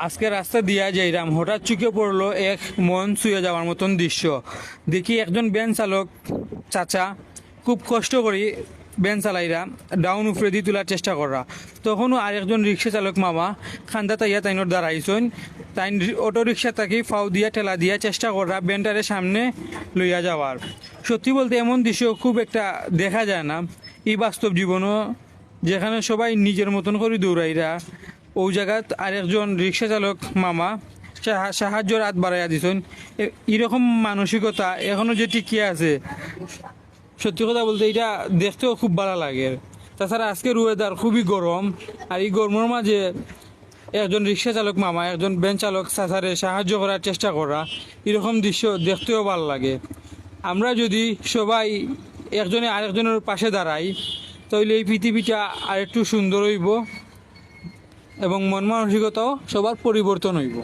আজকে রাস্তা দিয়া যাইরাম, হঠাৎ চোখে পড়লো এক মন ছুঁয়ে যাওয়ার মতন দৃশ্য। দেখি একজন ভ্যান চালক চাচা খুব কষ্ট করি ভ্যান চালাইরা ডাউন উপরে দিয়ে তোলার চেষ্টা করা। তখনও আরেকজন রিক্সা চালক মামা খান্দা তাইয়া তাইনোর দাঁড়াইছেন। তাই অটো রিক্সা তাকে ফাও দিয়া ঠেলা দিয়া চেষ্টা করা ভ্যানটারে সামনে লইয়া যাওয়ার। সত্যি বলতে এমন দৃশ্য খুব একটা দেখা যায় না এই বাস্তব জীবনও, যেখানে সবাই নিজের মতন করে দৌড়াইরা ওই জায়গাত আরেকজন রিক্সা চালক মামা সাহায্যের হাত বাড়াইয়া দিছেন। এরকম মানসিকতা এখনো যে টিকিয়ে আছে, সত্যি কথা বলতে এটা দেখতেও খুব ভালো লাগে। তাছাড়া আজকের ওয়েদার খুবই গরম, আর এই গরমের মাঝে একজন রিক্সা চালক মামা একজন ভ্যান চালক চাচারে সাহায্য করার চেষ্টা করা, এরকম দৃশ্য দেখতেও ভালো লাগে। আমরা যদি সবাই একজনে আরেকজনের পাশে দাঁড়াই, তাহলে এই পৃথিবীটা আরেকটু সুন্দর হইব এবং মন মানসিকতাও সবার পরিবর্তন হইব।